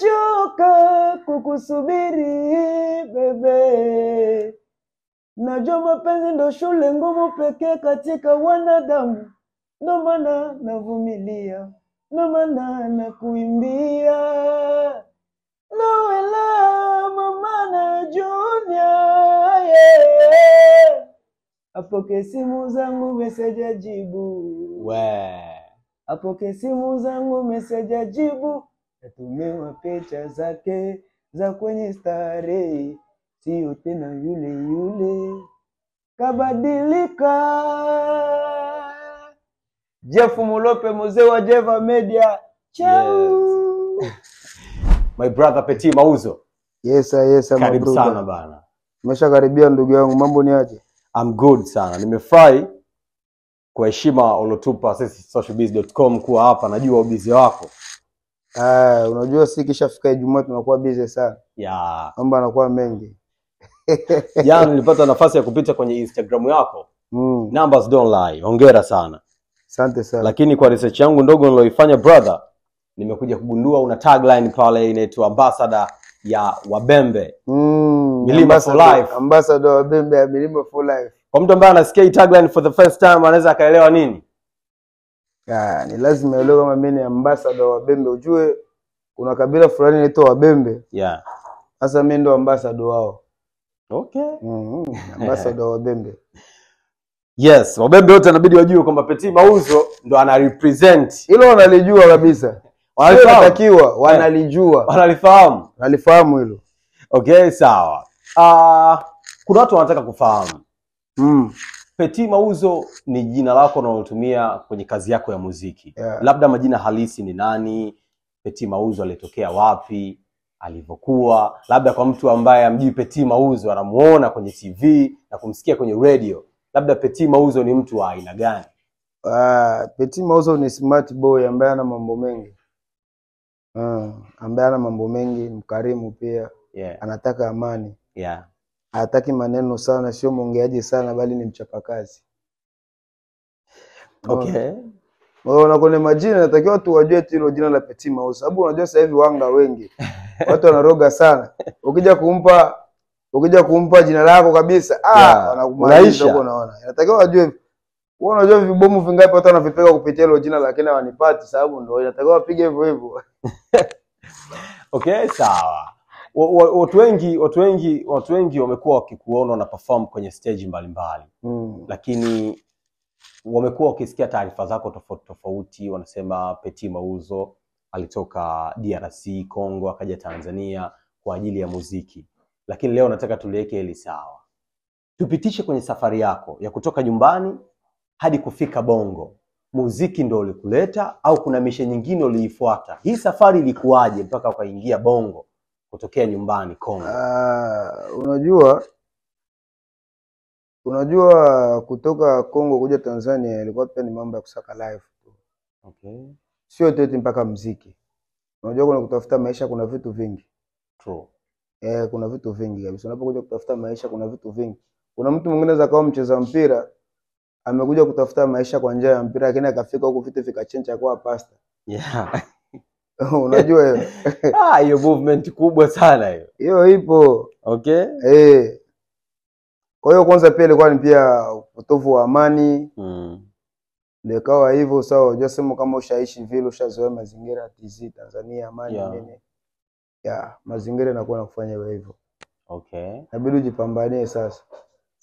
nimechoka kukusubiri bebe. Najua mapenzi ndo shule ngumu pekee katika wanadamu. Ndo maana navumilia, ndo maana nakuimbia. Noela mama na Junior, yeah. Apoke simu zangu message ajibu. Apoke simu zangu message ajibu. Natumiwa picha zake za kwenye starehe. Sio tena yule yule, kabadilika. Jeff Mulope, mzee wa Jeva Media. Ciao. Yes. My brother Petit Mauzo. Yes, karibu sana bana. Umeshakaribia ndugu yangu, mambo ni aje? I'm good sana. Nimefurahi kwa heshima ulotupa sisi socialbiz.com kuwa hapa. Najua busy wako. Unajua si kishafika Ijumaa tunakuwa busy sana. Yeah. Mambo yanakuwa mengi. Jana nilipata nafasi ya kupita kwenye Instagram yako. Numbers don't lie. Hongera sana. Asante sana. Lakini kwa research yangu ndogo niloifanya brother, nimekuja kugundua una tagline pale inaitwa ambassador ya Wabembe. Milima for life. Ambassador wa Wabembe ya Milima for life. Kwa mtu ambaye anasikia tagline for the first time anaweza akaelewa nini? Ni lazima elewe kama mimi ni ambassador wa Wabembe. Ujue kuna kabila fulani inaitwa Wabembe. Yeah. Sasa mimi ndo ambassador wao. Okay. Ambassador wa Wabembe. Yes, Wabembe wote inabidi wajue kwamba Petit Mauzo ndo ana represent. Hilo wanalijua kabisa. Wanatakiwa wanalijua. Wanalifahamu. Walifahamu hilo. Okay, sawa. Kuna watu wanataka kufahamu. Petit Mauzo ni jina lako unalotumia kwenye kazi yako ya muziki. Yeah. Labda majina halisi ni nani? Petit Mauzo alitokea wapi? Alivyokuwa? Labda kwa mtu ambaye amjui Petit Mauzo anamuona kwenye TV na kumsikia kwenye radio. Labda Petit Mauzo ni mtu wa aina gani? Petit Mauzo ni smart boy ambaye ana mambo mengi. Ambaye ana mambo mengi, mkarimu pia. Yeah. Anataka amani. Yeah. Hataki maneno sana, sio mwongeaji sana bali ni mchapakazi. Okay. Na kwenye majina natakiwa watu wajue tu hilo jina la Petit Mauzo. Sababu unajua sasa hivi wanga wengi. Watu wanaroga sana. Ukija kumpa jina lako kabisa, wanakumaliza huko unaona. Inatakiwa wajue. Wewe unajua vibomu vingapi watu wanavipeka kupitia hilo jina lakini hawanipati, sababu ndio inatakiwa wapige hivyo hivyo. Okay, sawa. Watu wengi wamekuwa wakikuona na perform kwenye stage mbalimbali. Lakini wamekuwa wakisikia taarifa zako tofauti, wanasema Petit Mauzo alitoka DRC, Kongo, akaja Tanzania kwa ajili ya muziki. Lakini leo nataka tuliweke hili sawa. Tupitishe kwenye safari yako ya kutoka nyumbani hadi kufika Bongo. Muziki ndio ulikuleta au kuna mishe nyingine uliifuata? Hii safari ilikuwaje mpaka ukaingia Bongo kutokea nyumbani Kongo? Unajua kutoka Kongo kuja Tanzania ilikuwa pia ni mambo ya kusaka life tu. Okay. Sio tete mpaka muziki. Unajua kuna kutafuta maisha kuna vitu vingi. True. Kuna vitu vingi kabisa. Unapokuja kutafuta maisha kuna vitu vingi. Kuna mtu mwingine anaweza kawa mcheza mpira, amekuja kutafuta maisha kwa njia ya mpira lakini akafika huko vitu vikachenja kwa pasta. Yeah. Unajua hiyo? Hiyo movement kubwa sana hiyo. Hiyo ipo. Okay. Kwa hiyo kwanza pia ilikuwa ni pia utovu wa amani. Ndio kawa hivyo sawa, unajua sema kama ushaishi vile ushazoea mazingira TZ Tanzania amani nini. Mazingira yanakuwa nakufanya hivyo. Okay. Inabidi ujipambanie sasa.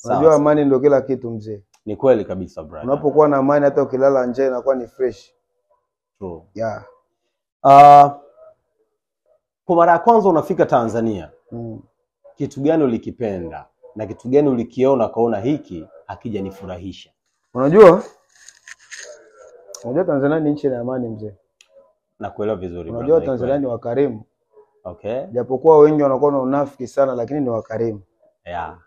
Unajua amani ndio kila kitu mzee. Ni kweli kabisa brother. Unapokuwa na amani hata ukilala nje inakuwa ni fresh. True. Yeah. Kwa mara ya kwanza unafika Tanzania. Kitu gani ulikipenda na kitu gani ulikiona kaona hiki hakijanifurahisha? Unajua Tanzania ni nchi ya amani mzee. Nakuelewa vizuri. Unajua Tanzania ni wakarimu. Okay. Japokuwa wengi wanakuwa na unafiki sana lakini ni wakarimu. Yeah.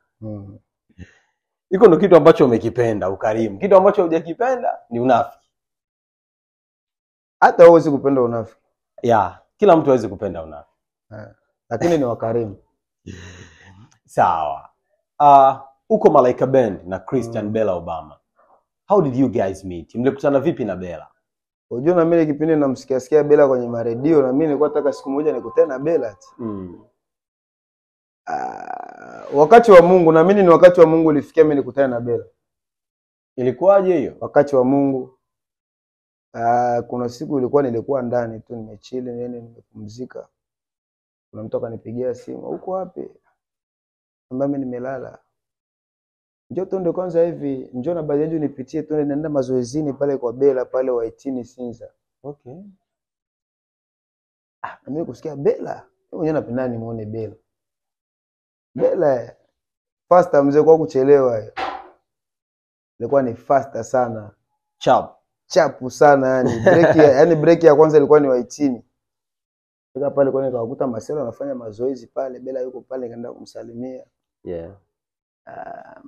Iko ndo kitu ambacho umekipenda, ukarimu. Kitu ambacho hujakipenda ni unafiki. Hata huwezi kupenda unafiki. Yeah, kila mtu hawezi kupenda unafiki. Lakini ni wakarimu. Sawa. Uko Malaika Band na Christian Bella Obama. How did you guys meet? Mlikutana vipi na Bella? Unajua na mimi kipindi namsikia Bella kwenye maredio, na mimi nilikuwa nataka siku moja nikutane na Bella. Wakati wa Mungu, na mimi ni wakati wa Mungu ulifikia mimi nikutane na Bella. Ilikuwaje hiyo? Wakati wa Mungu. Kuna siku nilikuwa ndani tu nimechill nimepumzika. Kuna mtu akanipigia simu, "Uko wapi?" Ambia mimi nimelala. Njoo tuende kwanza hivi, njoo na bajaji nipitie tuende naenda mazoezini pale kwa Bella pale Waitini Sinza. Okay. Na mimi kusikia Bella, mwenyewe napenda nimuone Bella. Bella faster mzee kwa kuchelewa. Ilikuwa ni faster sana. Chapu sana yani. Break ya kwanza ilikuwa ni Waitini. Nika pale kwa nikakuta Marcelo anafanya mazoezi pale, Bella yuko pale nikaenda kumsalimia.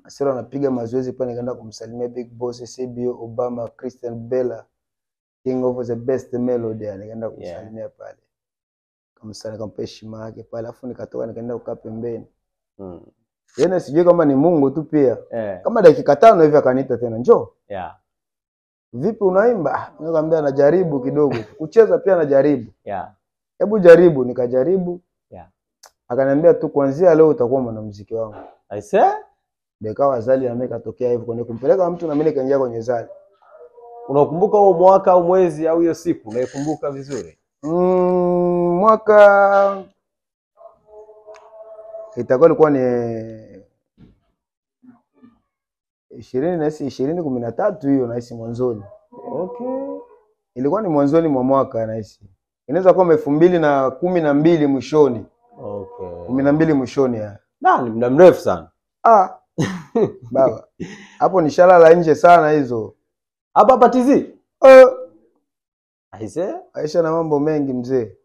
Marcelo anapiga mazoezi pale nikaenda kumsalimia Big Boss CBO Obama Christian Bella King of the best melody, nikaenda kumsalimia pale. Kamsana kampa heshima yake pale, afu nikatoka nikaenda kukaa pembeni. Yeye sijui kama ni Mungu tu pia. Kama dakika 5 hivi akaniita tena, "Njoo." Vipi unaimba? Nikamwambia najaribu kidogo. Kucheza pia najaribu. Hebu jaribu, nikajaribu. Akaniambia tu kuanzia leo utakuwa mwanamuziki wangu. I say? Dekawa Zali amekatokea hivyo kwenye kumpeleka mtu na mimi nikaingia kwenye Zali. Unakumbuka huo mwaka au mwezi au hiyo siku? Unaikumbuka vizuri? Mwaka itakuwa ilikuwa ni 2013 hiyo nahisi mwanzoni. Okay. Ilikuwa ni mwanzoni mwa mwaka nahisi. Inaweza kuwa 2012 mwishoni. Okay. 12 mwishoni ni muda mrefu sana. Baba. Hapo ni shalala nje sana hizo. Hapa TZ. Aise, Aisha na mambo mengi mzee.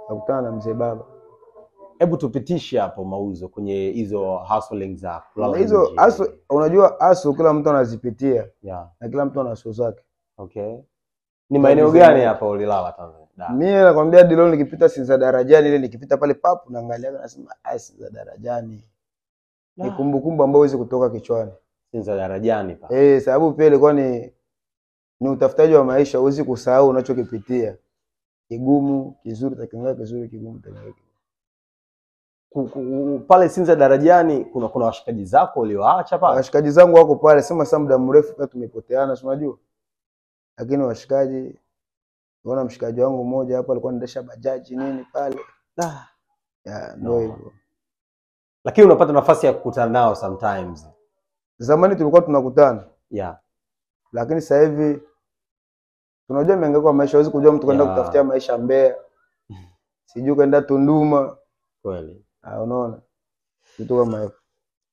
Nakutana na mzee baba. Hebu tupitishe hapo mauzo kwenye hizo hustling za kulala. Hizo unajua kila mtu anazipitia. Na kila mtu ana show zake. Okay. Ni maeneo gani hapa ulilala Tanzania? Mimi nakwambia Dilon nikipita Sinza Darajani ile nikipita pale papu naangalia nasema Sinza Darajani. Ni kumbukumbu ambayo huwezi kutoka kichwani. Sinza Darajani pa. Sababu pia ilikuwa ni utafutaji wa maisha, huwezi kusahau unachokipitia. Kigumu, kizuri takinga kizuri, kigumu takinga. Pale Sinza Darajani kuna washikaji zako ulioacha pale? Washikaji zangu wako pale, sema sasa muda mrefu pia tumepoteana, si unajua. Lakini washikaji, unaona mshikaji wangu mmoja hapa alikuwa anaendesha bajaji nini pale. Ndio hivyo. Lakini unapata nafasi ya kukutana nao sometimes. Zamani tulikuwa tunakutana. Lakini sasa hivi tunajua mihangaiko ya maisha, huwezi kujua mtu kaenda kutafutia maisha Mbeya. Sijui kaenda Tunduma. Kweli. Unaona? Kitu kama hivyo.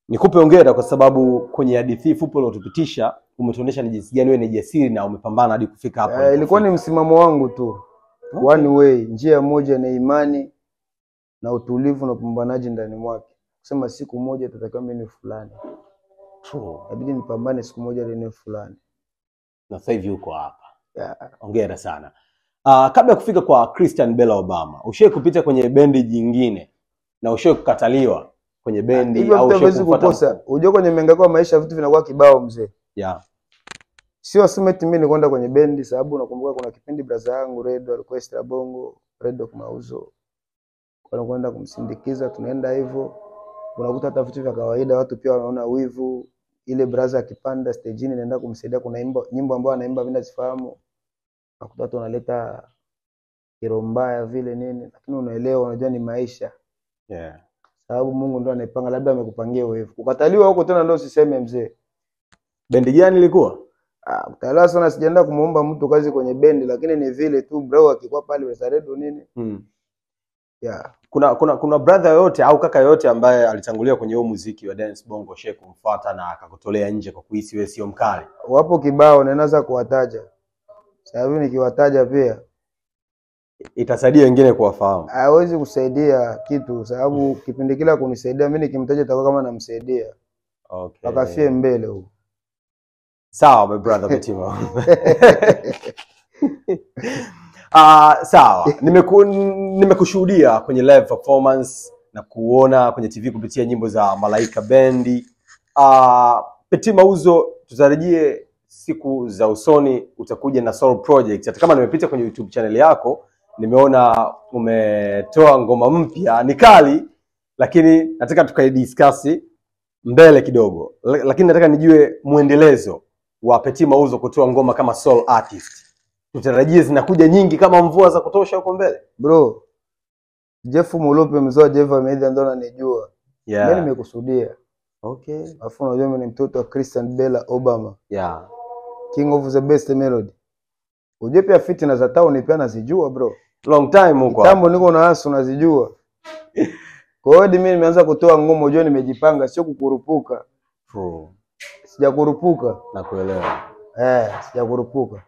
Nikupe hongera kwa sababu kwenye hadithi fupi uliyotupitisha umetuonesha ni jinsi gani wewe ni jasiri na umepambana hadi kufika hapo. Ilikuwa ni msimamo wangu tu. One way, njia moja na imani na utulivu na upambanaji ndani mwake. Kusema siku moja tutakuwa mimi fulani. True. Inabidi nipambane siku moja leo fulani. Na sasa hivi uko hapa. Hongera sana. Kabla ya kufika kwa Christian Bella Obama, ushawahi kupita kwenye bendi nyingine na ushawahi kukataliwa kwenye bendi au ushawahi kukosa? Unajua kwenye mihangaiko ya maisha vitu vinakuwa kibao mzee. Sio asumeti mimi nikwenda kwenye bendi, sababu nakumbuka kuna kipindi brother yangu Redo alikuwa Extra Bongo, Redo kumauzo. Kwa kwenda kumsindikiza tunaenda hivyo. Unakuta hata vitu vya kawaida watu pia wanaona wivu. Ile brother akipanda stage naenda kumsaidia, kuna nyimbo ambayo anaimba mimi nazifahamu. Nakuta watu wanaleta kero mbaya vile nini, lakini unaelewa, unajua ni maisha. Sababu Mungu ndo anaipanga, labda amekupangia wewe. Kukataliwa huko tena ndio usiseme mzee. Bendi gani ilikuwa? Kutaliwa sana sijaenda kumuomba mtu kazi kwenye bendi, lakini ni vile tu bro akikuwa pale Wesaredo nini. Kuna brother yote au kaka yote ambaye alitangulia kwenye huo muziki wa dance bongo shehe kumfuata na akakutolea nje kwa kuhisi wewe sio mkali? Wapo kibao na naweza kuwataja. Sababu nikiwataja pia itasaidia wengine kuwafahamu. Hawezi kusaidia kitu sababu kipindi kila kunisaidia mimi nikimtaja itakuwa kama namsaidia. Okay. Akafie mbele huko. Sawa my brother Betima. Sawa. Nimekushuhudia kwenye live performance na kuona kwenye TV kupitia nyimbo za Malaika Bendi. Betima Uzo, tutarajie siku za usoni utakuja na solo project. Hata kama nimepita kwenye YouTube channel yako, nimeona umetoa ngoma mpya, ni kali, lakini nataka tukaidiscuss mbele kidogo. Lakini nataka nijue muendelezo wa Petit Mauzo kutoa ngoma kama solo artist. Tutarajie zinakuja nyingi kama mvua za kutosha huko mbele? Bro, Jeff Mulupe mzoa Jeff Ameida ndo ananijua. Yeah. Mimi nimekusudia. Okay. Alafu unajua mimi ni mtoto wa Christian Bella Obama. Yeah. King of the best melody. Ujue pia fitina za town pia nazijua bro. Long time huko. Tambo niko na asu nazijua. Kwa hiyo mimi nimeanza kutoa ngoma, unajua nimejipanga, sio kukurupuka. True. Sijakurupuka. Nakuelewa. Sijakurupuka.